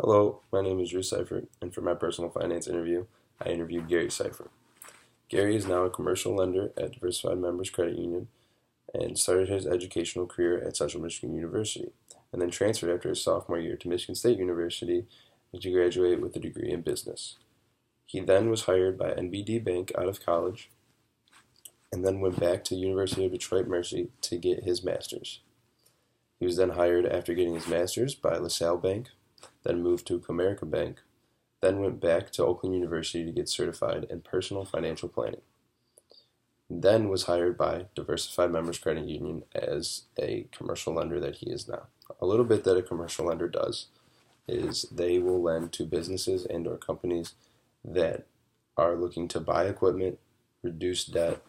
Hello, my name is Drew Seifert, and for my personal finance interview, I interviewed Gary Seifert. Gary is now a commercial lender at Diversified Members Credit Union and started his educational career at Central Michigan University, and then transferred after his sophomore year to Michigan State University to graduate with a degree in business. He then was hired by NBD Bank out of college, and then went back to University of Detroit Mercy to get his master's. He was then hired after getting his master's by LaSalle Bank, then moved to Comerica Bank, then went back to Oakland University to get certified in personal financial planning. Then was hired by Diversified Members Credit Union as a commercial lender that he is now. A little bit that a commercial lender does is they will lend to businesses and or companies that are looking to buy equipment, reduce debt,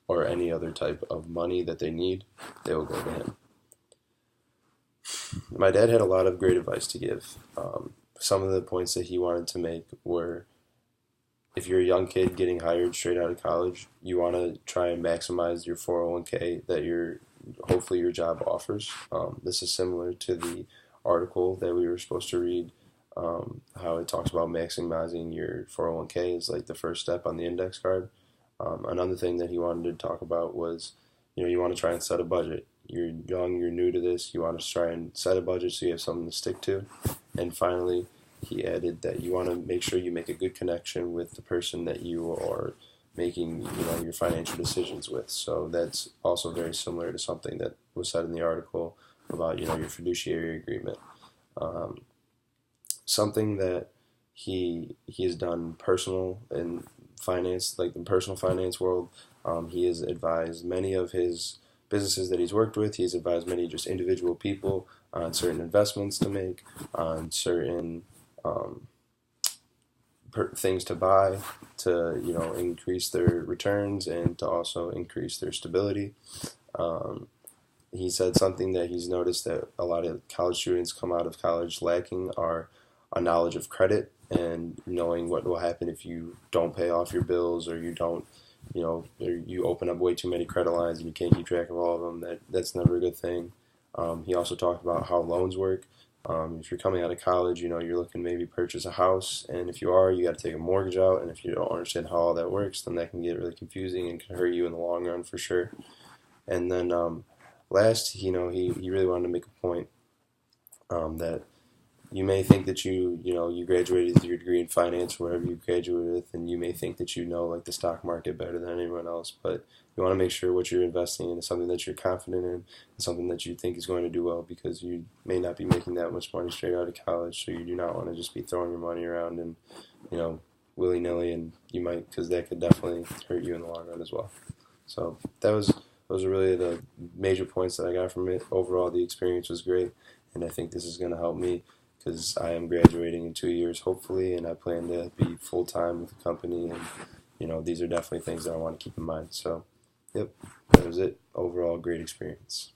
or any other type of money that they need. They will go to him. My dad had a lot of great advice to give. Some of the points that he wanted to make were, if you're a young kid getting hired straight out of college, you want to try and maximize your 401k that hopefully your job offers. This is similar to the article that we were supposed to read, how it talks about maximizing your 401k is like the first step on the index card. Another thing that he wanted to talk about was, you want to try and set a budget. You're young, you're new to this, you want to try and set a budget so you have something to stick to. And finally, he added that you want to make sure you make a good connection with the person that you are making, your financial decisions with. So that's also very similar to something that was said in the article about, your fiduciary agreement. Something that he has done personal in finance, like the personal finance world, he has advised many of his businesses that he's worked with. He's advised many just individual people on certain investments to make, on certain things to buy to increase their returns and to also increase their stability. He said something that he's noticed that a lot of college students come out of college lacking are a knowledge of credit and knowing what will happen if you don't pay off your bills or you don't, or you open up way too many credit lines and you can't keep track of all of them. That's never a good thing. He also talked about how loans work. If you're coming out of college, you're looking to maybe purchase a house, and if you are, you got to take a mortgage out, and if you don't understand how all that works, then that can get really confusing and can hurt you in the long run for sure. And then last, he really wanted to make a point that you may think that you graduated with your degree in finance or whatever you graduated with, and you may think that like the stock market better than anyone else, but you want to make sure what you're investing in is something that you're confident in and something that you think is going to do well, because you may not be making that much money straight out of college, so you do not want to just be throwing your money around and, willy-nilly, and you might, because that could definitely hurt you in the long run as well. So those are really the major points that I got from it. Overall, the experience was great, and I think this is going to help me because I am graduating in 2 years, hopefully, and I plan to be full-time with the company, and, these are definitely things that I want to keep in mind. So, yep, that was it. Overall, great experience.